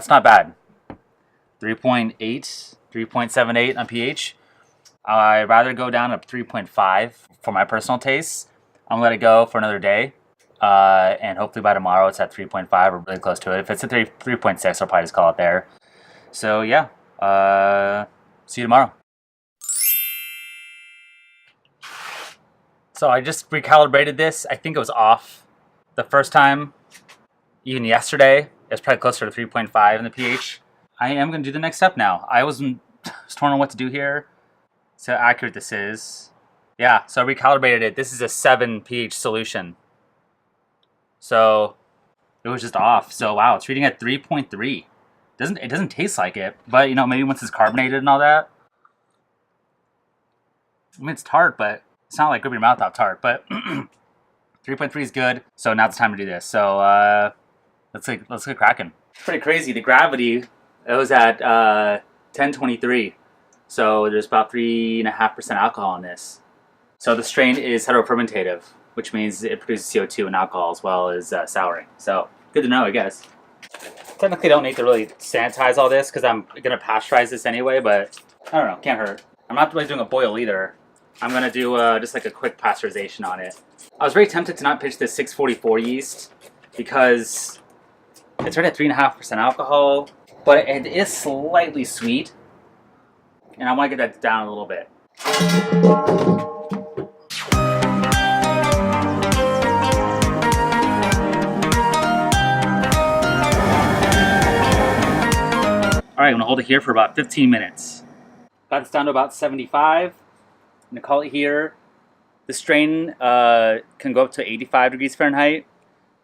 that's not bad. 3.8, 3.78 on pH. I'd rather go down to 3.5 for my personal taste. I'm gonna let it go for another day. And hopefully by tomorrow it's at 3.5 or really close to it. If it's at 3.6, I'll probably just call it there. So yeah, see you tomorrow. So I just recalibrated this. I think it was off the first time. Even yesterday, it's probably closer to 3.5 in the pH. I am going to do the next step now. I was torn on what to do here. See how accurate this is. Yeah, so I recalibrated it. This is a 7 pH solution. So it was just off. So wow, it's reading at 3.3. It doesn't taste like it, but you know, maybe once it's carbonated and all that. I mean, it's tart, but it's not like grip your mouth out tart. But 3.3 is good. So now it's time to do this. So let's get cracking. Pretty crazy. The gravity, it was at 1023. So there's about 3.5% alcohol in this. So the strain is heterofermentative, which means it produces CO2 and alcohol as well as souring. So good to know, I guess. Technically don't need to really sanitize all this because I'm going to pasteurize this anyway, but I don't know, can't hurt. I'm not really doing a boil either. I'm going to do just like a quick pasteurization on it. I was very tempted to not pitch this 644 yeast because it's right at 3.5% alcohol, but it is slightly sweet, and I want to get that down a little bit. All right, I'm gonna hold it here for about 15 minutes. Got this down to about 75. I'm gonna call it here. The strain can go up to 85 degrees Fahrenheit.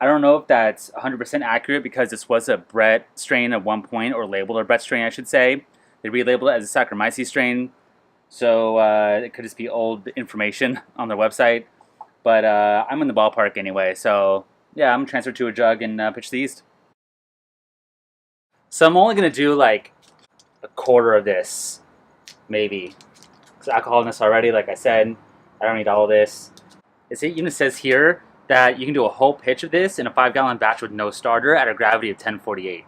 I don't know if that's 100% accurate because this was a Brett strain at one point, or labeled a Brett strain, I should say. They relabeled it as a Saccharomyces strain, so it could just be old information on their website. But I'm in the ballpark anyway, so yeah, I'm gonna transfer to a jug and pitch the yeast. So I'm only going to do like a quarter of this, maybe. Because alcohol in this already, like I said, I don't need all of this. It even says here that you can do a whole pitch of this in a 5-gallon batch with no starter at a gravity of 1048.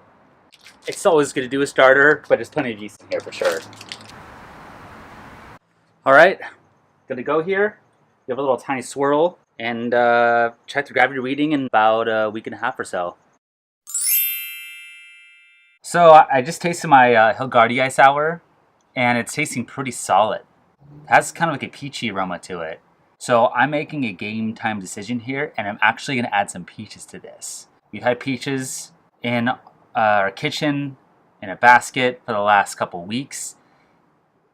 It's always good to do a starter, but there's plenty of yeast in here for sure. Alright, gonna go here, give a little tiny swirl, and check the gravity reading in about a week and a half or so. So I just tasted my Hilgardii sour, and it's tasting pretty solid. It has kind of like a peachy aroma to it. So I'm making a game time decision here, and I'm actually going to add some peaches to this. We've had peaches in our kitchen in a basket for the last couple weeks.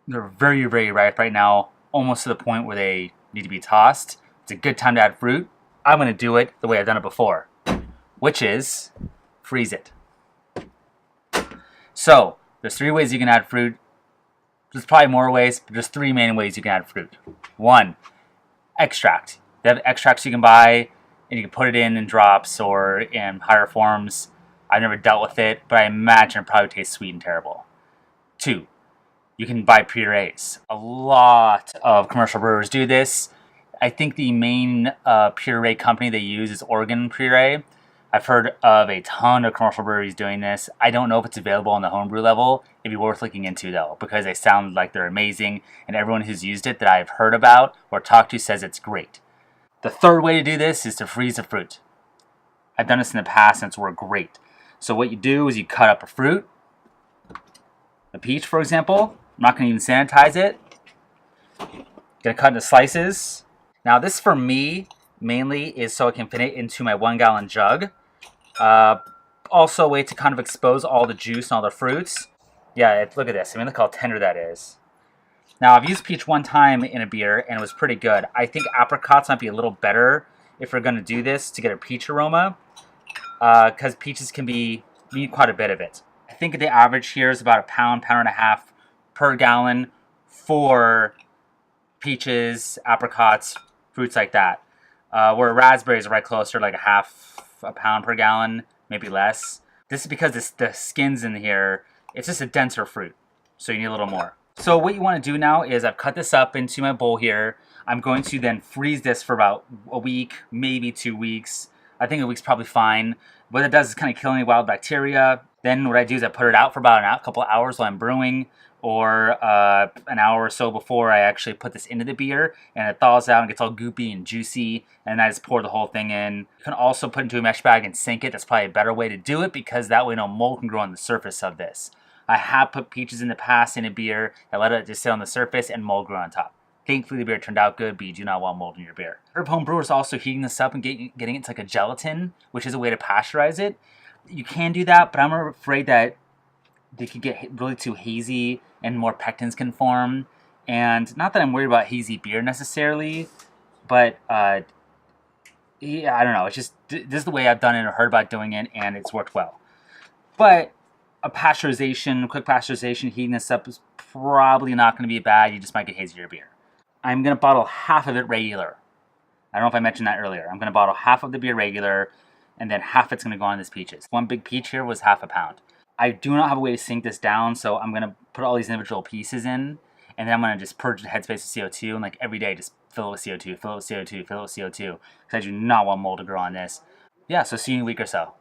They're very, very ripe right now, almost to the point where they need to be tossed. It's a good time to add fruit. I'm going to do it the way I've done it before, which is freeze it. So, there's 3 ways you can add fruit. There's probably more ways, but there's 3 main ways you can add fruit. 1, extract. They have extracts you can buy, and you can put it in drops or in higher forms. I've never dealt with it, but I imagine it probably tastes sweet and terrible. 2, you can buy purees. A lot of commercial brewers do this. I think the main puree company they use is Oregon Puree. I've heard of a ton of commercial breweries doing this. I don't know if it's available on the homebrew level. It'd be worth looking into though, because they sound like they're amazing, and everyone who's used it that I've heard about or talked to says it's great. The 3rd way to do this is to freeze the fruit. I've done this in the past and it's worked great. So what you do is you cut up a fruit, a peach for example. I'm not going to even sanitize it. Gonna cut into slices. Now this for me mainly is so I can fit it into my 1-gallon jug. Also a way to kind of expose all the juice and all the fruits. Yeah, look at this. I mean, look how tender that is. Now, I've used peach one time in a beer, and it was pretty good. I think apricots might be a little better if we're going to do this to get a peach aroma, because peaches you need quite a bit of it. I think the average here is about a pound and a half per gallon for peaches, apricots, fruits like that. Where raspberries are right closer, like a pound per gallon, maybe less. This is because the skins in here, it's just a denser fruit, so you need a little more. So what you want to do now is I've cut this up into my bowl here. I'm going to then freeze this for about a week, maybe 2 weeks. I think a week's probably fine. What it does is kind of kill any wild bacteria. Then what I do is I put it out for about a couple of hours while I'm brewing, or an hour or so before I actually put this into the beer, and it thaws out and gets all goopy and juicy, and I just pour the whole thing in. You can also put it into a mesh bag and sink it. That's probably a better way to do it, because that way no mold can grow on the surface of this. I have put peaches in the past in a beer. I let it just sit on the surface and mold grew on top. Thankfully, the beer turned out good, but you do not want mold in your beer. Herb home brewers also heating this up and getting it to like a gelatin, which is a way to pasteurize it. You can do that, but I'm afraid that they could get really too hazy and more pectins can form. And not that I'm worried about hazy beer necessarily, but yeah, I don't know. It's just, this is the way I've done it or heard about doing it, and it's worked well. But a pasteurization, quick pasteurization, heating this up is probably not going to be bad. You just might get hazier beer. I'm going to bottle half of it regular. I don't know if I mentioned that earlier. I'm going to bottle half of the beer regular, and then half it's going to go on this peaches. One big peach here was half a pound. I do not have a way to sink this down, so I'm going to put all these individual pieces in, and then I'm going to just purge the headspace with CO2, and like every day just fill it with CO2, fill it with CO2, fill it with CO2, because I do not want mold to grow on this. Yeah, so see you in a week or so.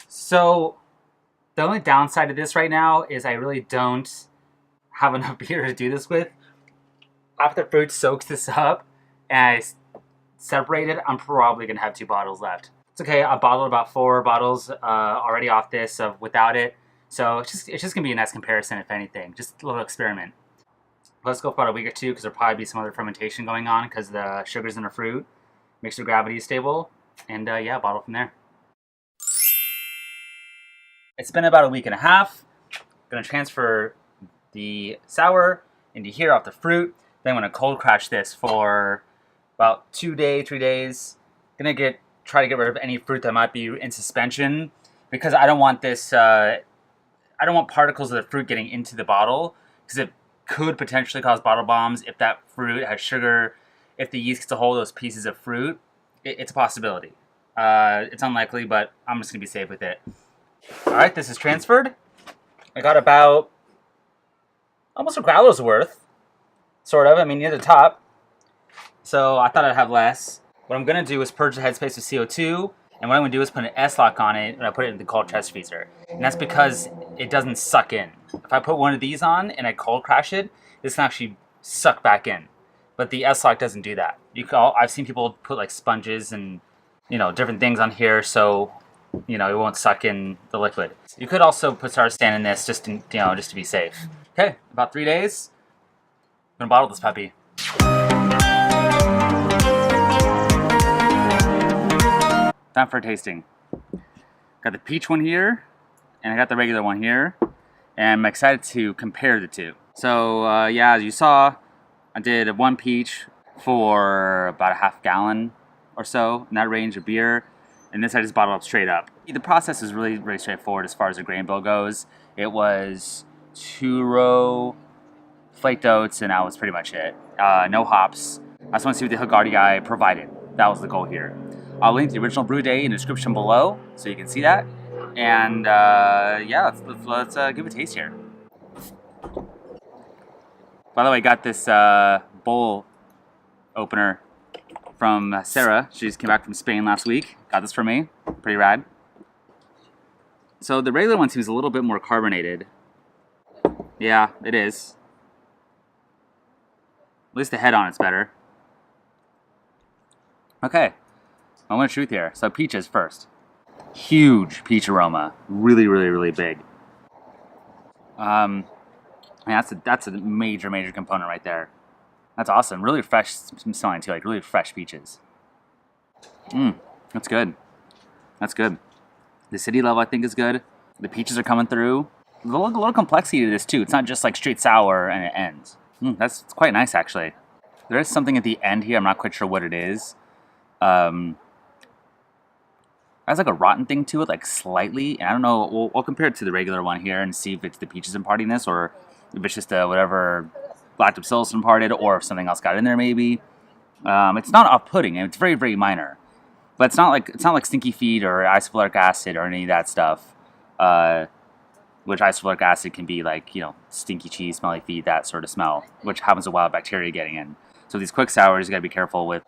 So the only downside to this right now is I really don't have enough beer to do this with. After the fruit soaks this up and I separate it, I'm probably going to have 2 bottles left. It's okay, I bottled about 4 bottles already off this without it. So it's just going to be a nice comparison, if anything. Just a little experiment. Let's go for about a week or 2, because there'll probably be some other fermentation going on because the sugar's in the fruit. Makes the gravity stable. And yeah, bottle from there. It's been about a week and a half. I'm going to transfer the sour into here off the fruit. Then I'm going to cold crash this for about 3 days. Going to try to get rid of any fruit that might be in suspension, because I don't want this. I don't want particles of the fruit getting into the bottle, because it could potentially cause bottle bombs if that fruit has sugar. If the yeast gets a hold of those pieces of fruit, it's a possibility. It's unlikely, but I'm just going to be safe with it. Alright, this is transferred. I got about almost a growler's worth. Sort of, I mean near the top. So I thought I'd have less. What I'm going to do is purge the headspace with CO2. And what I'm going to do is put an S-lock on it, and I put it in the cold chest freezer. And that's because it doesn't suck in. If I put one of these on and I cold crash it, this can actually suck back in. But the S-lock doesn't do that. I've seen people put like sponges and different things on here, so it won't suck in the liquid. You could also put Starstan in this just to be safe. Okay, about 3 days. I'm gonna bottle this puppy. Time for a tasting. Got the peach one here, and I got the regular one here, and I'm excited to compare the two. So yeah, as you saw, I did 1 peach for about a half gallon or so in that range of beer. And this I just bottled up straight up. The process is really, really straightforward as far as the grain bill goes. It was 2-row flaked oats, and that was pretty much it. No hops. I just want to see what the Hilgardii provided. That was the goal here. I'll link the original brew day in the description below, so you can see that. And yeah, let's give it a taste here. By the way, I got this bowl opener from Sarah. She just came back from Spain last week. Got this for me. Pretty rad. So the regular one seems a little bit more carbonated. Yeah, it is. At least the head on it's better. Okay. I'm going to truth here. So peaches first. Huge peach aroma. Really, really, really big. That's a major, major component right there. That's awesome. Really fresh smelling too, like really fresh peaches. That's good. That's good. The city level I think is good. The peaches are coming through. There's a little complexity to this too. It's not just like straight sour and it ends. That's quite nice actually. There is something at the end here. I'm not quite sure what it is. has like a rotten thing to it, like slightly. And I don't know. We'll compare it to the regular one here and see if it's the peaches imparting this, or if it's just whatever Lactobacillus imparted, or if something else got in there maybe. It's not off-putting, and it's very, very minor. But it's not like stinky feet or isofluric acid or any of that stuff. Which isofluric acid can be like, stinky cheese, smelly feet, that sort of smell, which happens with wild bacteria getting in. So these quick sours, you gotta be careful with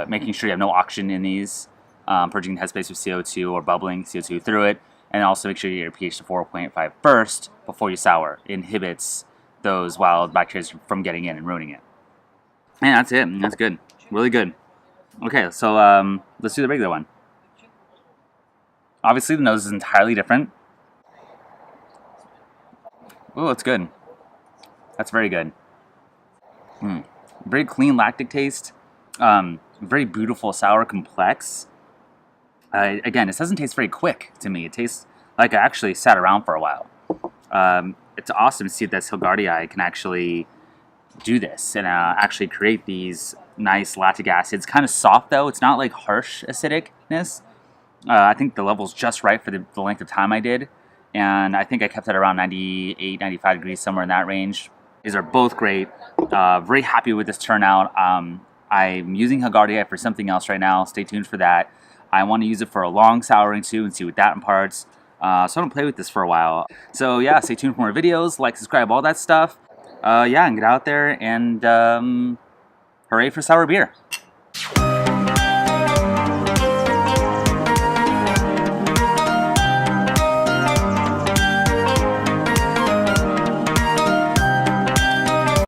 making sure you have no oxygen in these, purging the headspace with CO2 or bubbling CO2 through it, and also make sure you get your pH to 4.5 first before you sour. It inhibits those wild bacteria from getting in and ruining it. And that's it. That's good. Really good. Okay, so let's do the regular one. Obviously, the nose is entirely different. Oh, it's good. That's very good. Very clean lactic taste. Very beautiful, sour, complex. Again, this doesn't taste very quick to me. It tastes like I actually sat around for a while. It's awesome to see that Hilgardii can actually do this and actually create these nice lactic acids. Kind of soft though. It's not like harsh acidicness. I think the level's just right for the length of time I did. And I think I kept it around 98, 95 degrees, somewhere in that range. These are both great. Very happy with this turnout. I'm using Hilgardii for something else right now. Stay tuned for that. I want to use it for a long souring too and see what that imparts. So I'm going to play with this for a while. So yeah, stay tuned for more videos. Like, subscribe, all that stuff. Yeah, and get out there and hooray for sour beer.